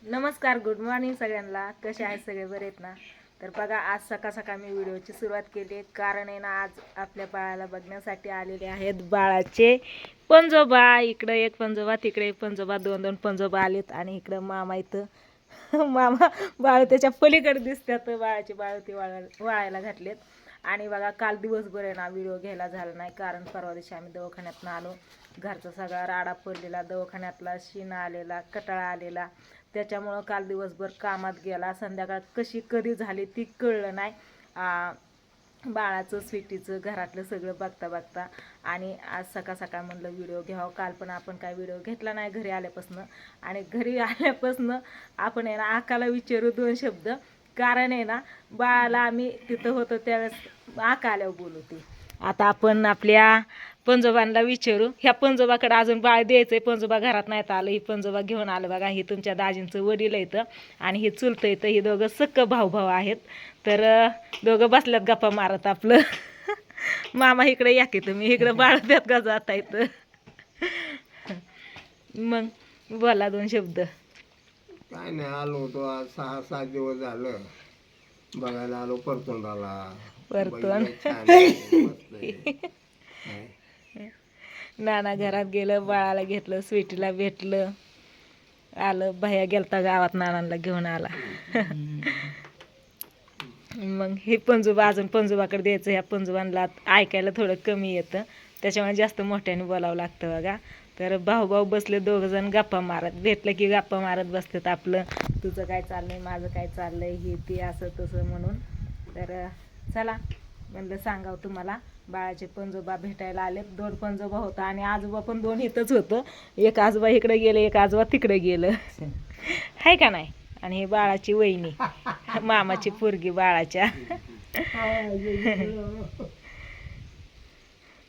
नमस्कार, good morning सगळ्यांना. कसे आहेत सगळे, बरे आहेत ना? तर बघा, आज सकाळ सकाळ मी व्हिडिओची सुरुवात केली. कारण आहे ना, आज आपल्या बाळाला बघण्यासाठी आलेले आहेत बाळाचे पंजोबा. इकडं एक पंजोबा, तिकडे एक पंजोबा, दोन दोन पंजोबा आलेत. आणि इकडं मामा इथं मामा बाळ त्याच्या पलीकडे दिसतात. बाळाचे बाळ ते वाळायला घातलेत. आणि बघा, काल दिवसभर आहे ना व्हिडिओ घ्यायला झाला नाही. कारण परवा दिवशी आम्ही दवाखान्यातून आलो. घरचा सगळा राडा पडलेला, दवाखान्यातला शिना आलेला, कटाळा आलेला. त्याच्यामुळं काल दिवसभर कामात गेला. संध्याकाळ कधी झाली ती कळलं नाही. बाळाचं स्वीटीचं घरातलं सगळं बघता बघता आणि आज सकाळ सकाळ म्हणलं व्हिडिओ घ्यावं. काल पण आपण काय व्हिडिओ घेतला नाही घरी आल्यापासून. आणि घरी आल्यापासून आपण आहे ना आकाला विचारू दोन शब्द. कारण आहे ना, बाळाला आम्ही तिथं होतो त्यावेळेस आका आल्यावर बोलवते. आता आपण आपल्या पंजोबांना विचारू. ह्या पंजोबाकडे अजून बाळ द्यायचंय. पंजोबा घरात नाहीत आलं. ही पंजोबा घेऊन आलं बघा. ही तुमच्या दाजींचं वडील येतं आणि ही चुलतं येतं. ही दोघं सक्क भाऊ आहेत. तर दोघं बसल्यात गप्पा मारत आपलं. मामा इकडे या की तुम्ही, इकडं बाळ द्यात का जाता येतं. मग बोला दोन शब्द. काय नाही, आलो होतो आज 6-7 दिवस झालं. बघायला आलो परतोंडाला. परतून नाना घरात गेलं, बाळाला घेतलं, स्वीटीला भेटलं, आलं. भैया गेलता गावात, नानांना घेऊन आला. मग हे पंजोबा अजून पंजोबाकडे द्यायचं. ह्या पंजोबांना ऐकायला थोडं कमी येतं, त्याच्यामुळे जास्त मोठ्याने बोलावं लागतं बघा. तर भाऊ भाऊ बसले दोघंजण गप्पा मारत. भेटलं की गप्पा मारत बसतात आपलं. तुझं काय चाललंय, माझं काय चाललंय, हे ते असं तसं म्हणून. तर चला म्हणलं सांगावं तुम्हाला. बाळाचे पंजोबा भेटायला आले. 2 पंजोबा होता आणि आजोबा पण 2 इथंच होतं. एक आजोबा इकडे गेलं, एक आजोबा तिकडे गेलं. आहे का नाही? आणि ही बाळाची वहिनी, मामाची पोरगी बाळाच्या.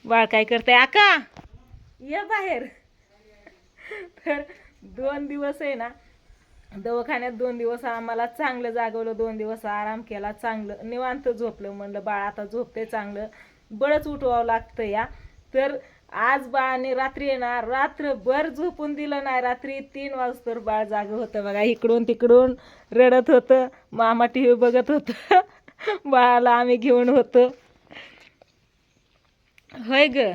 बाळ काय करते? आका ये बाहेर. तर 2 दिवस आहे ना दवाखान्यात, 2 दिवस आम्हाला चांगलं जागवलं, 2 दिवस आराम केला, चांगलं निवांत झोपलं. म्हणलं बाळ आता झोपते चांगलं, बळच उठवावं लागतं या. तर आज बाळाने रात्री आहे ना रात्रभर झोपून दिलं नाही. रात्री 3 वाजता बाळ जाग होतं बघा. इकडून तिकडून रडत होतं. मामा TV बघत होतं. बाळाला आम्ही घेऊन होतो. होय ग,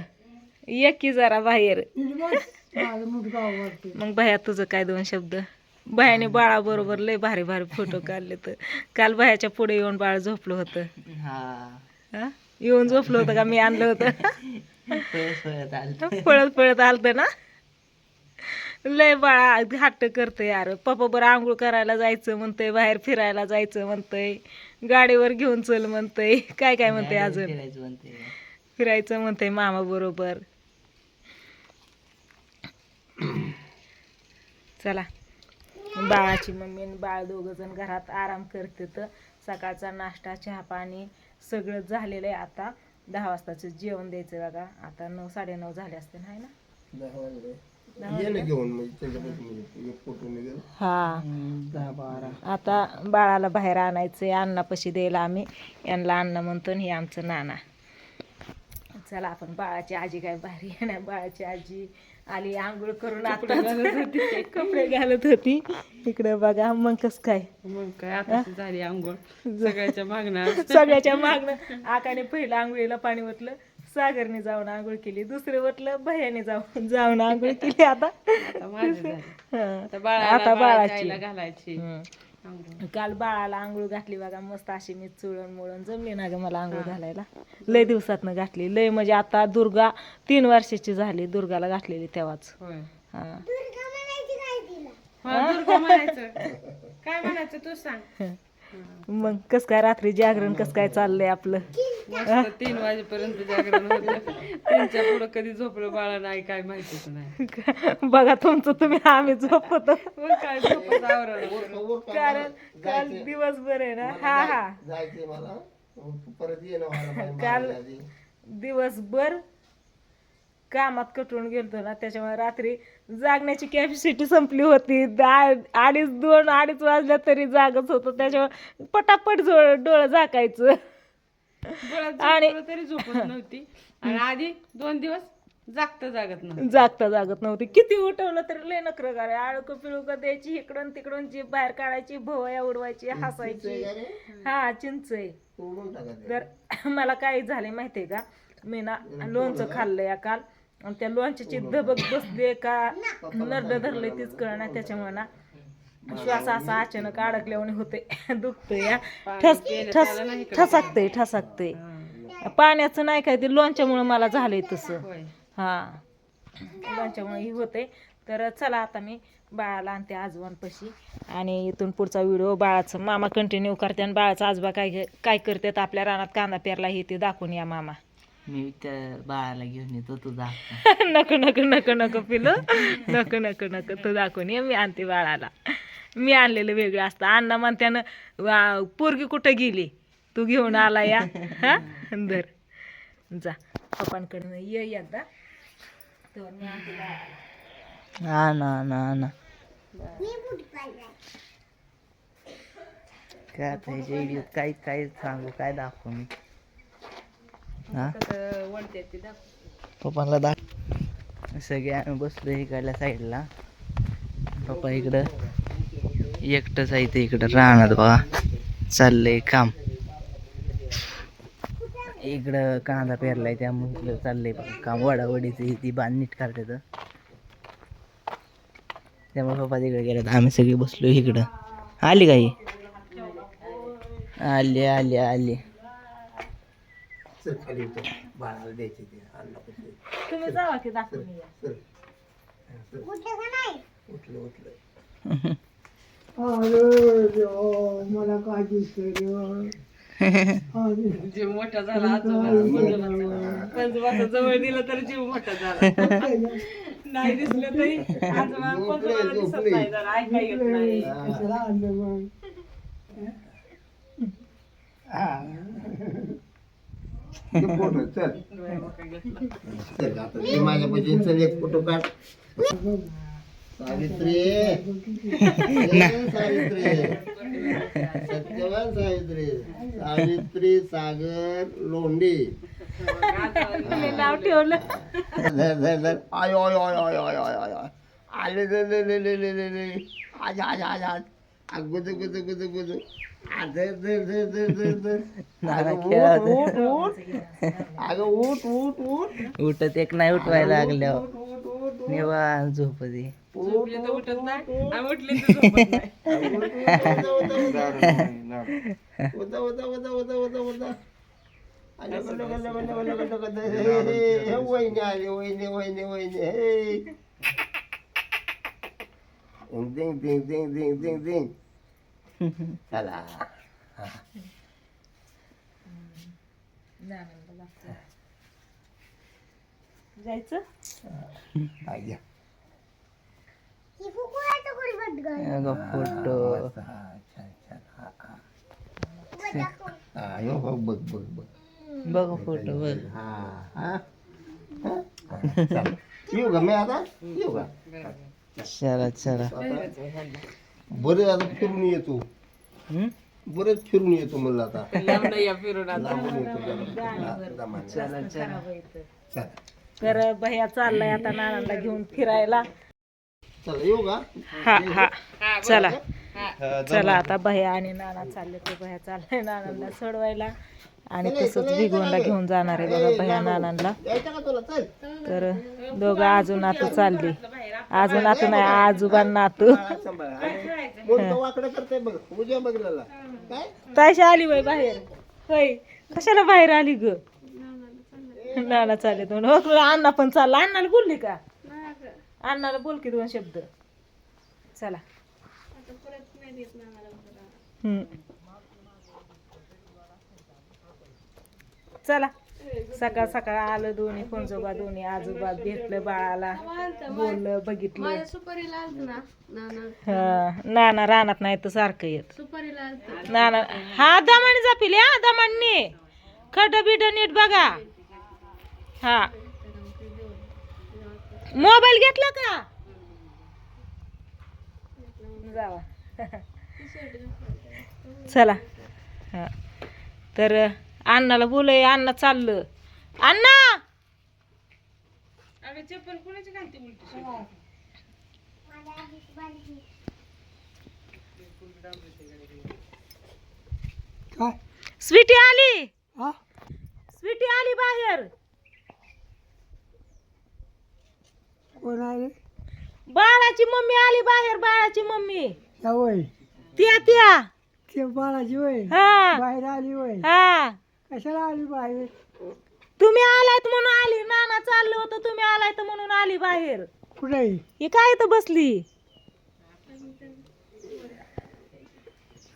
ये की जरा बाहेर. मग भैया तुझं काय दोन शब्द? भयाने बाळाबरोबर लय भारी भारी फोटो काढले. तर काल भयाच्या पुढे येऊन बाळ झोपलं होतं. हा, येऊन झोपलं होतं का? मी आणलं होतं. पळत पळत आलतं ना. लय बाळा हट्ट करतं यार. पप्पा बरं आंघोळ करायला जायचं म्हणतंय, बाहेर फिरायला जायचं म्हणतंय, गाडीवर घेऊन चल म्हणतंय, काय काय म्हणतंय, अजून फिरायचं म्हणतंय मामा बरोबर. चला, बाळाची मम्मी आणि बाळ दोघं जण घरात आराम करते. तर सकाळचा नाश्ता, चहा पाणी सगळं झालेलं आहे. आता 10 वाजताचं जेवण द्यायचं बघा. आता 9-9:30 झाले असते नाही ना? हा, 10-12. आता बाळाला बाहेर आणायचंय, अन्नापाशी द्यायला आम्ही. यांना अन्न म्हणतो आणि हे आमचं नाना. चला आपण. बाळाची आजी काय भारी आहे ना. बाळाची आजी आली आंघोळ करून, आता कपडे घालत होती. इकडे बघा. मग कसं काय? मग काय आता झाली आंघोळ. सगळ्याच्या मागणं आकाने पहिलं आंघोळीला पाणी ओतलं, सागरने जाऊन आंघोळ केली, दुसरं ओतलं भैयाने जाऊन आंघोळ केली. आता बाळाची घालायची. काल बाळाला आंघोळ घातली बघा. मस्त अशी मी चुळण मुळण जमली ना ग मला आंघोळ घालायला. लय दिवसातनं घातली. लय म्हणजे आता दुर्गा 3 वर्षाची झाली. दुर्गाला घातलेली तेव्हाच. हा, काय म्हणायचं तू सांग. मग कस काय रात्री जागरण कसं काय चाललंय आपलं? 3 वाजेपर्यंत जागरण होतं. 3च्या पुढं कधी झोपलं बाळा नाही काय माहितीच नाही. बघा तुमचं तुम्ही, आम्ही झोपतो. मग काय झोपत आवरण. कारण काल दिवसभर आहे ना. हा, काल दिवसभर कामात कटून गेलतो ना, त्याच्यामुळे रात्री जागण्याची कॅपॅसिटी संपली होती. 2:30 वाजल्या तरी जागच होतो. त्याच्यामुळे पटापट डोळं झाकायचं. आणि तरी झोपत नव्हती. आणि आधी 2 दिवस जागत नाही. जागता जागत नव्हती. किती उठवलं तरी लय नखरं करे. आळक पिळक द्यायची, इकडून तिकडून जीभ बाहेर काढायची, भोवया उडवायची, हसायची. हा चिंच आहे. तोडून टाका ते. तर मला काय झालंय माहितीये का, मी ना लोणचं खाल्लंय काल आणि त्या लोणच्याची धबक बसले का नरड धरले तीच कळ ना. त्याच्यामुळे ना श्वास असा अचानक अडकल्याने होते. दुखतंय या ठस ठस ठसाकतंय ठसाकतंय. पाण्याचं नाही काय ते लोणच्यामुळे मला झालंय तसं. होय. हा लोणच्यामुळे ही होते. तर चला आता मी बाळाला आणते आजोबांपाशी आणि इथून पुढचा व्हिडिओ बाळाचं मामा कंटिन्यू करते आणि बाळाचा आजोबा काय काय करतात आपल्या रानात कांदा पेरला हे ते दाखवून या मामा. मी त्या बाळाला घेऊन येतो तुझा. नको नको नको नको पिलो नको नको नको तू दाखवून ये. मी आणते बाळाला. मी आणलेलं वेगळं असतं. अण्णा म्हणत्यानं पोरगी कुठं गेली तू घेऊन आला या. हा धर जा पप्पांकडनं ये एकदा. तर मी आणते बाळाला. ना काय आता ह्याच्या व्हिडिओत काय काय सांगू काय दाखवू मी. हा वळते ती दाखव. पप्पाला दाख. सगळे आम्ही बसलो इकडल्या साईडला. पप्पा इकडं एकटंच आहे ते इकडं राहणार बघा. चाललंय काम. इकडं कांदा पेरलाय त्यामुळे इकडं चाललंय बघा काम. वडावडीचं ती बांध नीट करतात त्यामुळे पप्पा तिकडे गेल्यात. आम्ही सगळे बसलो इकडं. आली काही आली आली आली. चल खाली उतर. बाळाला द्यायचे ते अन्नापाशी. तुम्ही जावा की दाखवून या. चल. उठलं उठलं. अरे देवा, मला काय दिसतंय देवा. जीव मोठा झाला आजोबाचा जवळ दिलं तर जीव मोठा झाला. नाही दिसलं तरी आजोबा पंजोबाला दिसत नाही. जरा ऐका येत नाही. कशाला आणलं मग? ते फोटो चल. चल आता ते माझ्या बहिणीचा चल एक फोटो काढ. सावित्री सावित्री सत्यवान सावित्री सावित्री सागर लोंढे. नाव ठेवलं. I I I I I I I I आले ले ले ले ले ले ले ले आज आज आज आज गुद गुद गुद गुद धर धर धर धर धर धर. उठ उठ अगं उठ उठ उठ उठत एक नाही उठवायला लागल्यावर निवांत झोपती. झोपले तर उठत नाही आणि उठले तर झोपत नाही. उदा उदा उदा उदा उदा उदा. वहिनी आली वहिनी वहिनी वहिनी. हे दिंग दिंग दिंग दिंग दिंग दिंग. चला जायचं. आज्ञा. फोटो हा यो बघ बघ बघ बघ. बघ फोटो बघ. हा हा चल येऊ का मी आता येऊ का. चला चला. बरं आता फिरून येतो. बरंच फिरून येतो म्हणलं आता. लांब या फिरून आता. लांबून येतो जरा. चला चला. चल तर भैया चाललाय आता नानांना घेऊन फिरायला. चला येऊ का. हा हा चला चला आता भैया आणि नाना चालले. ते भैया चाललाय नानांना सोडवायला आणि तसंच भिगवणला घेऊन जाणार आहे बघा भैया नानांना. यायचं का तुला चल. तर दोघं अजून नातू चालली. अजून नातू नाही आजोबा नातू. सांभाळ. आणि कोणतं वाकडं करतंय बघ उद्या बघलेला काय. तायशा आली बाई बाहेर. होय कशाला बाहेर आली ग. नाना चालले दोन. हो अण्णा पण चालला. अण्णाला बोलली का. अण्णाला बोल की दोन शब्द. चला चला. सकाळ सकाळ आलं दोन्ही पंजोबा दोन्ही आजोबा भेटलं बाळाला बोललं बघितलं. हा नाना रानात नाही तर सारखं येत. नाना हा दमाने जापिल. हा दमाने खड बिड नीट बघा. हा मोबाईल घेतला का जावा. चला हा तर अण्णाला बोलय. अण्णा चाललं. अण्णा अगं चप्पल कोणाची घालते उलटी काय स्वीटी आली, हा स्वीटी आली बाहेर. कोण आले बाळाची मम्मी आली बाहेर, बाळाची मम्मी. त्या वय त्या त्या ते बाळाची वय हा बाहेर आली वय हा, कशाला आली बाहेर तुम्ही आलायत म्हणून आली. नाना चाललं होतं, तुम्ही आलायत म्हणून आली बाहेर. कुठे ही काय इथं बसली.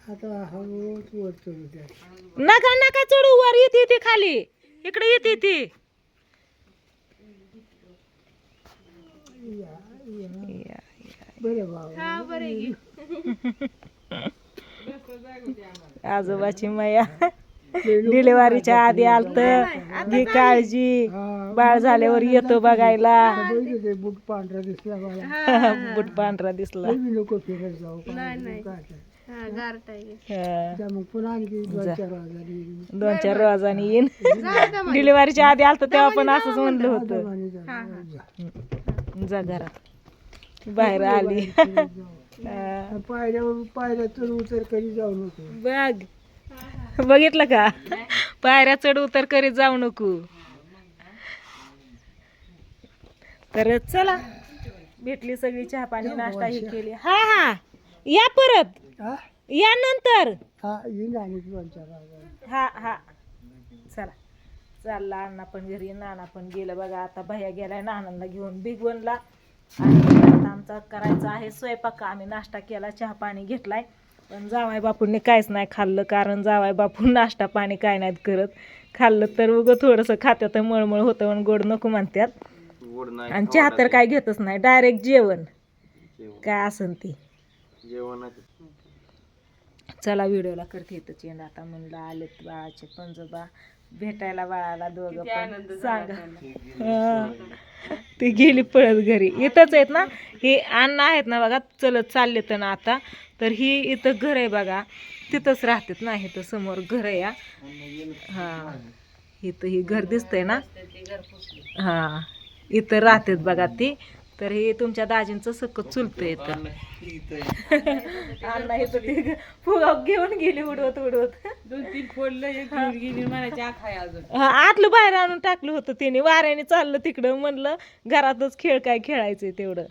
आता हळूच वर चढू द्या नका नका चढू, वर येते ती खाली, इकडे येते ती. बरं बाबा आजोबाची माया डिलिव्हरीच्या आधी आलत, घे काळजी, बाळ झाल्यावर येतो बघायला. ते बूट पांढरा दिसला मला बुट पांढरा दिसला. नको फिरत जाऊ त्या मग पुन्हा आणखी 2-4 वाजता 2-4 रोजांनी येईन. डिलिव्हरीच्या आधी आलत तेव्हा पण असंच म्हणलं होतं. जा घरात, बाहेर आली. पायऱ्या चढ उतर करी जाऊ नको बघ, बघितलं का, पायऱ्या चढ उतर करीत जाऊ नको. तर चला, भेटली सगळी चहा पाणी नाश्ता ही केली. हा हा, या परत, हा या नंतर. हा येईल आणि 2-4 वाजता हा हा, चला. चालला अण्णा पण घरी, नाना पण गेलं बघा. आता भैया गेलाय नानांना घेऊन बिग वनला. आणि आता आमचा करायचा आहे स्वयंपाक. आम्ही नाश्ता केला, चहा पाणी घेतलाय, पण जावाय बापूंनी काहीच नाही खाल्लं. कारण जावाय बापू नाश्ता पाणी काय नाहीत करत. खाल्लं तर उगं थोडंसं खात्यात, मळमळ होतं आणि गोड नको म्हणतात. आणि चहा तर काय घेतच नाही, डायरेक्ट जेवण काय असन ती. चला, व्हिडिओला करते इथं चेंड. आता म्हणलं आलेत बाळाचे पंजोबा भेटायला, बाळाला दोघं पण सांगा. ती गेली पळत घरी. इथंच आहेत ना, हे अण्णा आहेत ना बघा, चलत चालले तर ना आता. तर ही इथं घर आहे बघा, तिथंच राहतात ना. इथं समोर घर आहे. हा, इथं ही घर दिसतंय ना, हा, इथं राहतात बघा ती. तर हे तुमच्या दाजींचं सकत चुलतं येतं. अण्णा इथं ती फुगा घेऊन गेली उडवत उडवत. 2-3 फोडलं, एक घेऊन गेली म्हणायची आखाय अजून. हा, आतलं बाहेर आणून टाकलं होतं तिने. वाऱ्याने चाललं तिकडं, म्हणलं घरातच खेळ काय खेळायचंय तेवढं.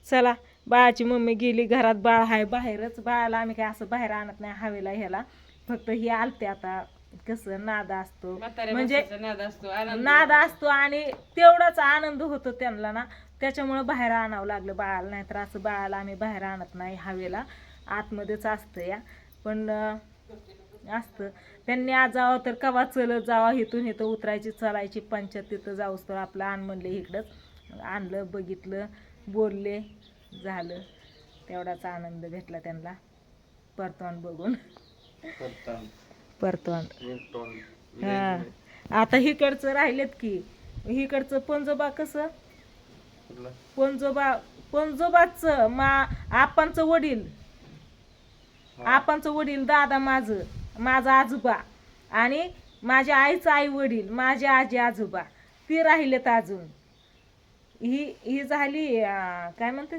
चला, बाळाची मम्मी गेली, घरात बाळ आहे बाहेरच. बाळाला आम्ही काय असं बाहेर आणत नाही हवेला ह्याला. फक्त ही आलते आता, कसं नाद असतो, म्हणजे नाद असतो आणि तेवढाच आनंद होतो त्यांना ना, त्याच्यामुळं बाहेर आणावं लागलं बाळाला. नाही तर असं बाळाला आम्ही बाहेर आणत नाही हवेला, आतमध्येच असतं या. पण असतं त्यांनी आज जावं तर कवा चलत जावा, इथून इथं उतरायची, चालायची पंचायत. तिथं जाऊस तर आपलं आण म्हणले इकडंच. आणलं, बघितलं, बोलले, झालं. तेवढाच आनंद भेटला त्यांना परतोंड बघून. परतोंड. हा, आता हिकडचं राहिलेत की, हिकडचं पंजोबा कसं, पंजोबाचं आपांचं वडील दादा, माझा आजोबा, आणि माझ्या आईचं आई वडील, माझे आजी आजोबा, ते राहिलेत अजून. ही झाली काय म्हणते